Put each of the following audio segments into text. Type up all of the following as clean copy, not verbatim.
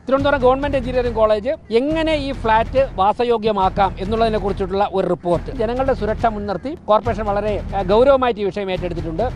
Thiruvananthapuram government engineering college എങ്ങനെ ഈ flat വാസയോഗ്യമാക്കാം എന്നുള്ളതിനെ കുറിച്ചിട്ടുള്ള ഒരു റിപ്പോർട്ട്. ജനങ്ങളുടെ സുരക്ഷ മുൻനിർത്തി കോർപ്പറേഷൻ വളരെ ഗൗരവമായിട്ട് ഈ വിഷയം ഏറ്റെടുത്തിട്ടുണ്ട്.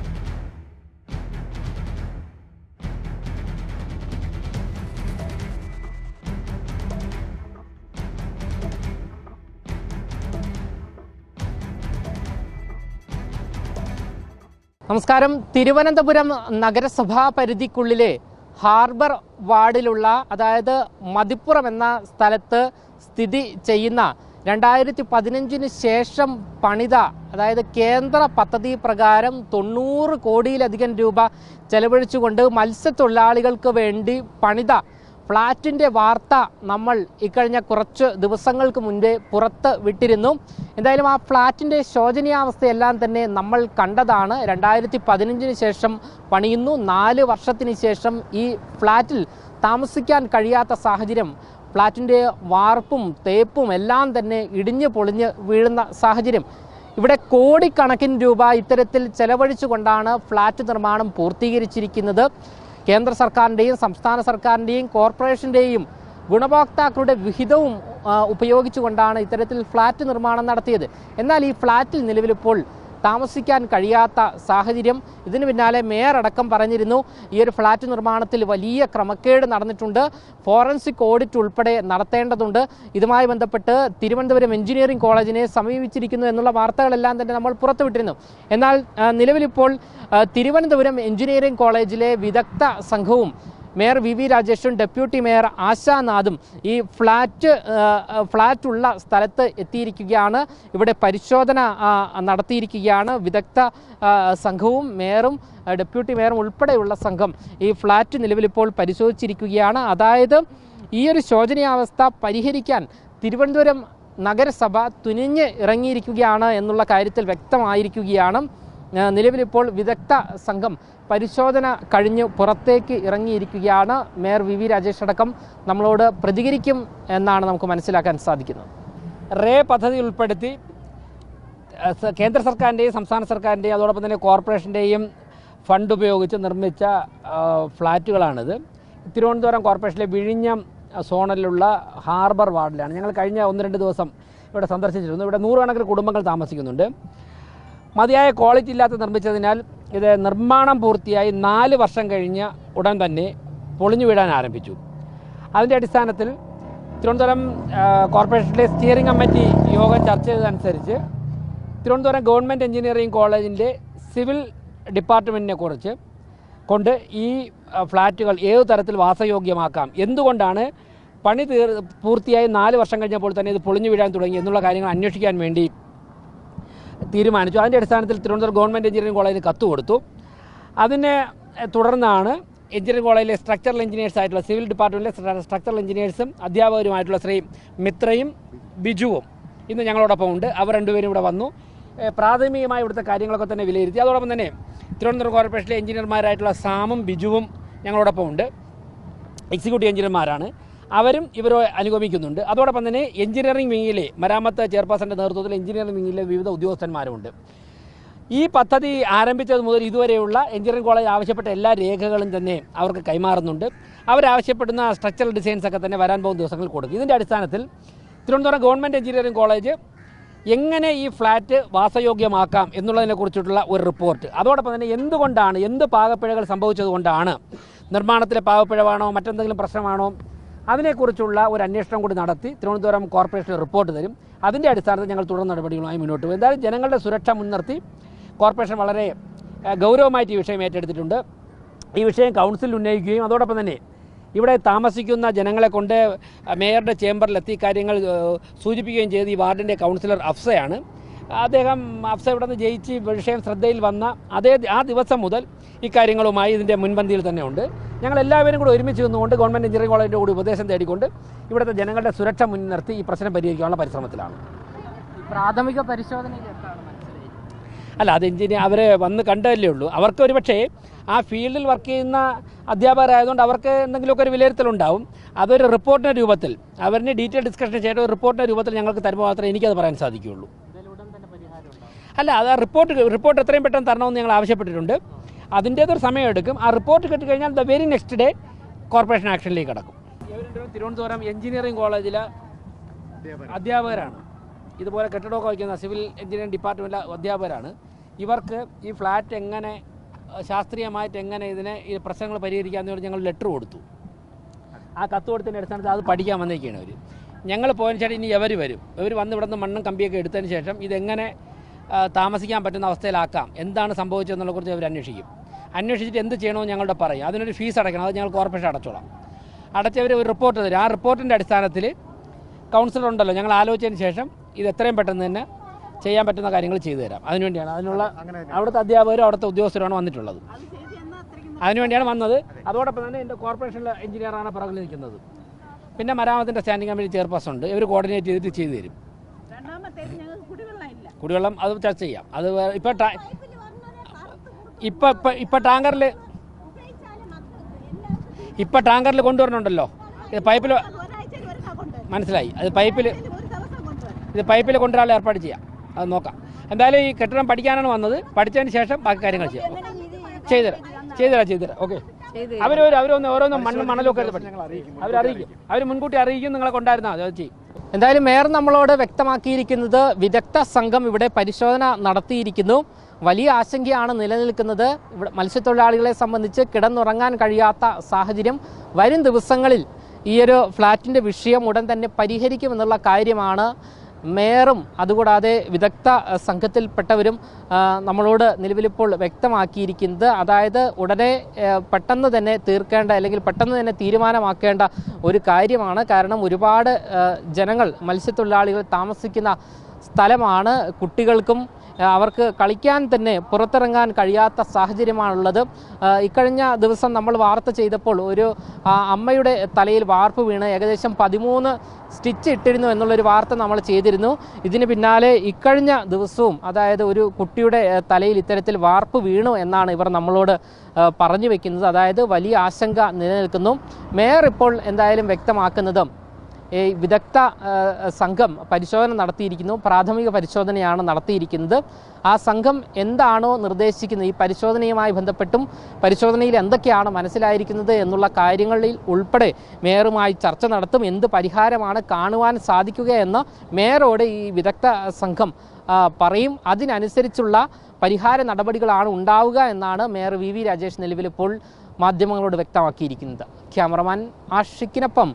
നമസ്കാരം. തിരുവനന്തപുരം നഗരസഭാ പരിധിക്കുള്ളിലെ ഹാർബർ വാർഡിലുള്ള, അതായത് മതിപ്പുറം എന്ന സ്ഥലത്ത് സ്ഥിതി ചെയ്യുന്ന 2015 ശേഷം പണിത, അതായത് കേന്ദ്ര പദ്ധതി പ്രകാരം 90 കോടിയിലധികം രൂപ ചെലവഴിച്ചുകൊണ്ട് മത്സ്യത്തൊഴിലാളികൾക്ക് വേണ്ടി പണിത ഫ്ലാറ്റിൻ്റെ വാർത്ത നമ്മൾ ഇക്കഴിഞ്ഞ കുറച്ച് ദിവസങ്ങൾക്ക് മുൻപേ പുറത്ത് വിട്ടിരുന്നു. എന്തായാലും ആ ഫ്ലാറ്റിൻ്റെ ശോചനീയാവസ്ഥയെല്ലാം തന്നെ നമ്മൾ കണ്ടതാണ്. 2015 ശേഷം പണിയുന്നു. 4 വർഷത്തിന് ശേഷം ഈ ഫ്ലാറ്റിൽ താമസിക്കാൻ കഴിയാത്ത സാഹചര്യം. ഫ്ലാറ്റിൻ്റെ വാർപ്പും തേപ്പും എല്ലാം തന്നെ ഇടിഞ്ഞു പൊളിഞ്ഞ് വീഴുന്ന സാഹചര്യം. ഇവിടെ കോടിക്കണക്കിന് രൂപ ഇത്തരത്തിൽ ചെലവഴിച്ചുകൊണ്ടാണ് ഫ്ലാറ്റ് നിർമ്മാണം പൂർത്തീകരിച്ചിരിക്കുന്നത്. കേന്ദ്ര സർക്കാരിൻ്റെയും സംസ്ഥാന സർക്കാരിൻ്റെയും കോർപ്പറേഷൻ്റെയും ഗുണഭോക്താക്കളുടെ വിഹിതവും ഉപയോഗിച്ചുകൊണ്ടാണ് ഇത്തരത്തിൽ ഫ്ലാറ്റ് നിർമ്മാണം നടത്തിയത്. എന്നാൽ ഈ ഫ്ലാറ്റിൽ നിലവിലിപ്പോൾ താമസിക്കാൻ കഴിയാത്ത സാഹചര്യം. ഇതിന് പിന്നാലെ മേയർ അടക്കം പറഞ്ഞിരുന്നു, ഈ ഒരു ഫ്ലാറ്റ് നിർമ്മാണത്തിൽ വലിയ ക്രമക്കേട് നടന്നിട്ടുണ്ട്, ഫോറൻസിക് ഓഡിറ്റ് ഉൾപ്പെടെ നടത്തേണ്ടതുണ്ട്. ഇതുമായി ബന്ധപ്പെട്ട് തിരുവനന്തപുരം എഞ്ചിനീയറിംഗ് കോളേജിനെ സമീപിച്ചിരിക്കുന്നു എന്നുള്ള വാർത്തകളെല്ലാം തന്നെ നമ്മൾ പുറത്തുവിട്ടിരുന്നു. എന്നാൽ നിലവിലിപ്പോൾ തിരുവനന്തപുരം എഞ്ചിനീയറിംഗ് കോളേജിലെ വിദഗ്ധ സംഘവും മേയർ വി രാജേഷും ഡെപ്യൂട്ടി മേയർ ആശാനാഥും ഈ ഫ്ലാറ്റുള്ള സ്ഥലത്ത് എത്തിയിരിക്കുകയാണ്. ഇവിടെ പരിശോധന നടത്തിയിരിക്കുകയാണ്. വിദഗ്ധ സംഘവും മേയറും ഡെപ്യൂട്ടി മേയറും ഉൾപ്പെടെയുള്ള സംഘം ഈ ഫ്ലാറ്റ് നിലവിലിപ്പോൾ പരിശോധിച്ചിരിക്കുകയാണ്. അതായത് ഈ ഒരു ശോചനീയാവസ്ഥ പരിഹരിക്കാൻ തിരുവനന്തപുരം നഗരസഭ തുനിഞ്ഞ് ഇറങ്ങിയിരിക്കുകയാണ് എന്നുള്ള കാര്യത്തിൽ വ്യക്തമായിരിക്കുകയാണ്. നിലവിലിപ്പോൾ വിദഗ്ധ സംഘം പരിശോധന കഴിഞ്ഞ് പുറത്തേക്ക് ഇറങ്ങിയിരിക്കുകയാണ്. മേയർ വി രാജേഷ് അടക്കം നമ്മളോട് പ്രതികരിക്കും എന്നാണ് നമുക്ക് മനസ്സിലാക്കാൻ സാധിക്കുന്നത്. റേ പദ്ധതി ഉൾപ്പെടുത്തി കേന്ദ്ര സർക്കാരിൻ്റെയും സംസ്ഥാന സർക്കാരിൻ്റെയും അതോടൊപ്പം തന്നെ കോർപ്പറേഷൻ്റെയും ഫണ്ട് ഉപയോഗിച്ച് നിർമ്മിച്ച ഫ്ലാറ്റുകളാണിത്. തിരുവനന്തപുരം കോർപ്പറേഷനിലെ വിഴിഞ്ഞം സോണിലുള്ള ഹാർബർ വാർഡിലാണ്. ഞങ്ങൾ കഴിഞ്ഞ 1-2 ദിവസം ഇവിടെ സന്ദർശിച്ചിരുന്നു. ഇവിടെ 100 കണക്കിന് കുടുംബങ്ങൾ താമസിക്കുന്നുണ്ട്. മതിയായ ക്വാളിറ്റി ഇല്ലാത്ത നിർമ്മിച്ചതിനാൽ ഇത് നിർമ്മാണം പൂർത്തിയായി 4 വർഷം കഴിഞ്ഞ ഉടൻ തന്നെ പൊളിഞ്ഞു വീഴാൻ ആരംഭിച്ചു. അതിൻ്റെ അടിസ്ഥാനത്തിൽ തിരുവനന്തപുരം കോർപ്പറേഷനിലെ സ്റ്റിയറിംഗ് കമ്മിറ്റി യോഗം ചർച്ച ചെയ്തതനുസരിച്ച് തിരുവനന്തപുരം ഗവൺമെൻറ് എഞ്ചിനീയറിംഗ് കോളേജിൻ്റെ സിവിൽ ഡിപ്പാർട്ട്മെൻറ്റിനെ കുറിച്ച് കൊണ്ട് ഈ ഫ്ലാറ്റുകൾ ഏതു തരത്തിൽ വാസയോഗ്യമാക്കാം, എന്തുകൊണ്ടാണ് പണി പൂർത്തിയായി 4 വർഷം കഴിഞ്ഞപ്പോൾ തന്നെ ഇത് പൊളിഞ്ഞു വീഴാൻ തുടങ്ങി എന്നുള്ള കാര്യങ്ങൾ അന്വേഷിക്കാൻ വേണ്ടി തീരുമാനിച്ചു. അതിൻ്റെ അടിസ്ഥാനത്തിൽ തിരുവനന്തപുരം ഗവൺമെൻറ് എഞ്ചിനീയറിംഗ് കോളേജിന് കത്ത് കൊടുത്തു. അതിനെ തുടർന്നാണ് എഞ്ചിനീയറിംഗ് കോളേജിലെ സ്ട്രക്ചറൽ എഞ്ചിനീയേഴ്സ് ആയിട്ടുള്ള സിവിൽ ഡിപ്പാർട്ട്മെൻറ്റിലെ സ്ട്രക്ചറൽ എഞ്ചിനീയേഴ്സും അധ്യാപകരുമായിട്ടുള്ള ശ്രീ മിത്രയും ബിജുവും ഇന്ന് ഞങ്ങളോടൊപ്പം ഉണ്ട്. അവർ രണ്ടുപേരും ഇവിടെ വന്നു. പ്രാഥമികമായി ഇവിടുത്തെ കാര്യങ്ങളൊക്കെ തന്നെ വിലയിരുത്തി. അതോടൊപ്പം തന്നെ തിരുവനന്തപുരം കോർപ്പറേഷനിലെ എഞ്ചിനീയർമാരായിട്ടുള്ള സാമും ബിജുവും ഞങ്ങളോടൊപ്പം ഉണ്ട്. എക്സിക്യൂട്ടീവ് എഞ്ചിനീയർമാരാണ്. അവരും ഇവരെ അനുഗമിക്കുന്നുണ്ട്. അതോടൊപ്പം തന്നെ എഞ്ചിനീയറിംഗ് വിങ്ങിലെ മരാമത്ത് ചെയർപേഴ്സൻ്റെ നേതൃത്വത്തിൽ എഞ്ചിനീയറിംഗ് വിങ്ങിലെ വിവിധ ഉദ്യോഗസ്ഥന്മാരുമുണ്ട്. ഈ പദ്ധതി ആരംഭിച്ചത് മുതൽ ഇതുവരെയുള്ള എഞ്ചിനീയറിംഗ് കോളേജ് ആവശ്യപ്പെട്ട എല്ലാ രേഖകളും തന്നെ അവർക്ക് കൈമാറുന്നുണ്ട്. അവരാവശ്യപ്പെടുന്ന സ്ട്രക്ചറൽ ഡിസൈൻസൊക്കെ തന്നെ വരാൻ പോകുന്ന ദിവസങ്ങളിൽ കൊടുക്കും. ഇതിൻ്റെ അടിസ്ഥാനത്തിൽ തിരുവനന്തപുരം ഗവൺമെൻറ് എഞ്ചിനീയറിംഗ് കോളേജ് എങ്ങനെ ഈ ഫ്ലാറ്റ് വാസയോഗ്യമാക്കാം എന്നുള്ളതിനെക്കുറിച്ചിട്ടുള്ള ഒരു റിപ്പോർട്ട്. അതോടൊപ്പം തന്നെ എന്ത് പാകപ്പിഴകൾ സംഭവിച്ചതുകൊണ്ടാണ്, നിർമ്മാണത്തിലെ പാകപ്പിഴവാണോ മറ്റെന്തെങ്കിലും പ്രശ്നമാണോ, അതിനെക്കുറിച്ചുള്ള ഒരു അന്വേഷണം കൂടി നടത്തി തിരുവനന്തപുരം കോർപ്പറേഷന് റിപ്പോർട്ട് തരും. അതിൻ്റെ അടിസ്ഥാനത്തിൽ ഞങ്ങൾ തുടർ നടപടികളുമായി മുന്നോട്ട് പോകും. എന്തായാലും ജനങ്ങളുടെ സുരക്ഷ മുൻനിർത്തി കോർപ്പറേഷൻ വളരെ ഗൗരവമായിട്ട് ഈ വിഷയം ഏറ്റെടുത്തിട്ടുണ്ട്. ഈ വിഷയം കൗൺസിലിൽ ഉന്നയിക്കുകയും അതോടൊപ്പം തന്നെ ഇവിടെ താമസിക്കുന്ന ജനങ്ങളെ കൊണ്ട് മേയറുടെ ചേംബറിലെത്തി കാര്യങ്ങൾ സൂചിപ്പിക്കുകയും ചെയ്ത് ഈ വാർഡിൻ്റെ കൗൺസിലർ അഫ്സയാണ്. അഫ്സ ഇവിടെ നിന്ന് ജയിച്ച് വിഷയം ശ്രദ്ധയിൽ വന്ന ആ ദിവസം മുതൽ ഇക്കാര്യങ്ങളുമായി ഇതിൻ്റെ മുൻപന്തിയിൽ തന്നെ ഉണ്ട്. ഞങ്ങൾ എല്ലാവരും കൂടി ഒരുമിച്ച് നിന്നുകൊണ്ട് ഗവൺമെൻറ് എഞ്ചിനീയറിംഗ് കോളേജിൻ്റെ കൂടി ഉപദേശം തേടിക്കൊണ്ട് ഇവിടുത്തെ ജനങ്ങളുടെ സുരക്ഷ മുൻനിർത്തി ഈ പ്രശ്നം പരിഹരിക്കാനുള്ള പരിശ്രമത്തിലാണ്. പ്രാഥമിക പരിശോധന അല്ല, അത് അവർ വന്ന് കണ്ടതല്ലേ ഉള്ളൂ. അവർക്ക് ഒരു പക്ഷേ ആ ഫീൽഡിൽ വർക്ക് ചെയ്യുന്ന അധ്യാപകരായതുകൊണ്ട് അവർക്ക് എന്തെങ്കിലുമൊക്കെ ഒരു വിലയിരുത്തലുണ്ടാവും. അതൊരു റിപ്പോർട്ടിൻ്റെ രൂപത്തിൽ, അവരിന് ഡീറ്റെയിൽ ഡിസ്കഷൻ ചെയ്ത ഒരു റിപ്പോർട്ടിൻ്റെ രൂപത്തിൽ ഞങ്ങൾക്ക് തരുമ്പോൾ മാത്രമേ എനിക്കത് പറയാൻ സാധിക്കുകയുള്ളൂ. അല്ല, അത് റിപ്പോർട്ട് എത്രയും പെട്ടെന്ന് തരണമെന്ന് ഞങ്ങൾ ആവശ്യപ്പെട്ടിട്ടുണ്ട്. അതിൻ്റേതൊരു സമയമെടുക്കും. ആ റിപ്പോർട്ട് കിട്ടിക്കഴിഞ്ഞാൽ the very next day corporation ആക്ഷനിലേക്ക് കടക്കും. തിരുവനന്തപുരം എഞ്ചിനീയറിംഗ് കോളേജിലെ അധ്യാപകരാണ്. ഇതുപോലെ കെട്ടിടമൊക്കെ വയ്ക്കുന്ന സിവിൽ എഞ്ചിനീയറിംഗ് ഡിപ്പാർട്ട്മെൻറ്റിലെ അധ്യാപകരാണ്. ഇവർക്ക് ഈ ഫ്ലാറ്റ് എങ്ങനെ ശാസ്ത്രീയമായിട്ട് എങ്ങനെ ഈ പ്രശ്നങ്ങൾ പരിഹരിക്കാമെന്ന് പറഞ്ഞ് ഞങ്ങൾ ലെറ്റർ കൊടുത്തു. ആ കത്ത് കൊടുത്തതിൻ്റെ അടിസ്ഥാനത്തിൽ അത് പഠിക്കാൻ വന്നേക്കാണ് അവർ. ഞങ്ങൾ പോയതിന് ശേഷം ഇനി ഇവർ വരും. ഇവർ വന്ന് ഇവിടെ നിന്ന് മണ്ണും കമ്പിയൊക്കെ എടുത്തതിന് ശേഷം ഇതെങ്ങനെ താമസിക്കാൻ പറ്റുന്ന അവസ്ഥയിലാക്കാം, എന്താണ് സംഭവിച്ചതെന്നുള്ളതിനെക്കുറിച്ച് അവർ അന്വേഷിക്കും. അന്വേഷിച്ചിട്ട് എന്ത് ചെയ്യണമെന്ന് ഞങ്ങളുടെ പറയും. അതിനൊരു ഫീസ് അടയ്ക്കണം. അത് ഞങ്ങൾ കോർപ്പറേഷൻ അടച്ചോളാം. അടച്ചവർ ഒരു റിപ്പോർട്ട് തരും. ആ റിപ്പോർട്ടിൻ്റെ അടിസ്ഥാനത്തിൽ കൗൺസിലർ ഉണ്ടല്ലോ, ഞങ്ങൾ ആലോചിച്ചതിന് ശേഷം ഇത് എത്രയും പെട്ടെന്ന് തന്നെ ചെയ്യാൻ പറ്റുന്ന കാര്യങ്ങൾ ചെയ്തു തരാം. അതിനുവേണ്ടിയാണ് അതിനുള്ള അവിടുത്തെ അധ്യാപകരും അവിടുത്തെ ഉദ്യോഗസ്ഥരുമാണ് വന്നിട്ടുള്ളത്. അതിനുവേണ്ടിയാണ് വന്നത്. അതോടൊപ്പം തന്നെ എൻ്റെ കോർപ്പറേഷനിലെ എഞ്ചിനീയറാണ് പുറകിൽ നിൽക്കുന്നത്. പിന്നെ മരാമത്തിൻ്റെ സ്റ്റാൻഡിംഗ് കമ്മിറ്റി ചെയർപേഴ്സൺ ഉണ്ട്. ഇവർ കോർഡിനേറ്റ് ചെയ്തിട്ട് ചെയ്തു തരും. കുടിവെള്ളം അത് ചർച്ച ചെയ്യാം. അത് ഇപ്പോൾ ടാങ്കറിൽ കൊണ്ടുവരണുണ്ടല്ലോ. ഇത് പൈപ്പിൽ മനസ്സിലായി. അത് പൈപ്പിൽ കൊണ്ടുവരാൻ ഏർപ്പാട് ചെയ്യാം. അത് നോക്കാം. എന്തായാലും ഈ കെട്ടിടം പഠിക്കാനാണ് വന്നത്. പഠിച്ചതിന് ശേഷം ബാക്കി കാര്യങ്ങൾ ചെയ്യാം. ചെയ്തുതരാം. ഓക്കെ. അവരൊന്ന് ഓരോന്നും മണലൊക്കെ അവരറിയിക്കും. അവർ മുൻകൂട്ടി അറിയിക്കും. നിങ്ങളെ കൊണ്ടായിരുന്നാൽ അത് ചെയ്യും. എന്തായാലും മേയർ നമ്മളോട് വ്യക്തമാക്കിയിരിക്കുന്നത് വിദഗ്ധ സംഘം ഇവിടെ പരിശോധന നടത്തിയിരിക്കുന്നു. വലിയ ആശങ്കയാണ് നിലനിൽക്കുന്നത്. ഇവിടെ മത്സ്യത്തൊഴിലാളികളെ സംബന്ധിച്ച് കിടന്നുറങ്ങാൻ കഴിയാത്ത സാഹചര്യം. വരും ദിവസങ്ങളിൽ ഈയൊരു ഫ്ലാറ്റിൻ്റെ വിഷയം ഉടൻ തന്നെ പരിഹരിക്കുമെന്നുള്ള കാര്യമാണ് മേയറും അതുകൂടാതെ വിദഗ്ധ സംഘത്തിൽപ്പെട്ടവരും നമ്മളോട് നിലവിലിപ്പോൾ വ്യക്തമാക്കിയിരിക്കുന്നത്. അതായത് ഉടനെ പെട്ടെന്ന് തന്നെ തീർക്കേണ്ട അല്ലെങ്കിൽ പെട്ടെന്ന് തന്നെ തീരുമാനമാക്കേണ്ട ഒരു കാര്യമാണ്. കാരണം ഒരുപാട് ജനങ്ങൾ മത്സ്യത്തൊഴിലാളികൾ താമസിക്കുന്ന സ്ഥലമാണ്. കുട്ടികൾക്കും അവർക്ക് കളിക്കാൻ തന്നെ പുറത്തിറങ്ങാൻ കഴിയാത്ത സാഹചര്യമാണുള്ളത്. ഇക്കഴിഞ്ഞ ദിവസം നമ്മൾ വാർത്ത ചെയ്തപ്പോൾ ഒരു അമ്മയുടെ തലയിൽ വാർപ്പ് വീണ് ഏകദേശം 13 സ്റ്റിച്ച് ഇട്ടിരുന്നു എന്നുള്ളൊരു വാർത്ത നമ്മൾ ചെയ്തിരുന്നു. ഇതിന് പിന്നാലെ ഇക്കഴിഞ്ഞ ദിവസവും അതായത് ഒരു കുട്ടിയുടെ തലയിൽ ഇത്തരത്തിൽ വാർപ്പ് വീണു എന്നാണ് ഇവർ നമ്മളോട് പറഞ്ഞു വെക്കുന്നത്. അതായത് വലിയ ആശങ്ക നിലനിൽക്കുന്നു. മേയർ ഇപ്പോൾ എന്തായാലും വ്യക്തമാക്കുന്നത് ഈ വിദഗ്ധ സംഘം പരിശോധന നടത്തിയിരിക്കുന്നു. പ്രാഥമിക പരിശോധനയാണ് നടത്തിയിരിക്കുന്നത്. ആ സംഘം എന്താണോ നിർദ്ദേശിക്കുന്നത്, ഈ പരിശോധനയുമായി ബന്ധപ്പെട്ടും പരിശോധനയിൽ എന്തൊക്കെയാണ് മനസ്സിലായിരിക്കുന്നത് എന്നുള്ള കാര്യങ്ങളിൽ ഉൾപ്പെടെ മേയറുമായി ചർച്ച നടത്തും. എന്ത് പരിഹാരമാണ് കാണുവാൻ സാധിക്കുകയെന്ന് മേയറോട് ഈ വിദഗ്ധ സംഘം പറയും. അതിനനുസരിച്ചുള്ള പരിഹാര നടപടികളാണ് ഉണ്ടാവുക എന്നാണ് മേയർ വി രാജേഷ് നിലവിലിപ്പോൾ മാധ്യമങ്ങളോട് വ്യക്തമാക്കിയിരിക്കുന്നത്. ക്യാമറമാൻ ആഷിക്കിനൊപ്പം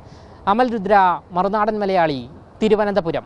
അമൽ രുദ്ര, മറുനാടൻ മലയാളി, തിരുവനന്തപുരം.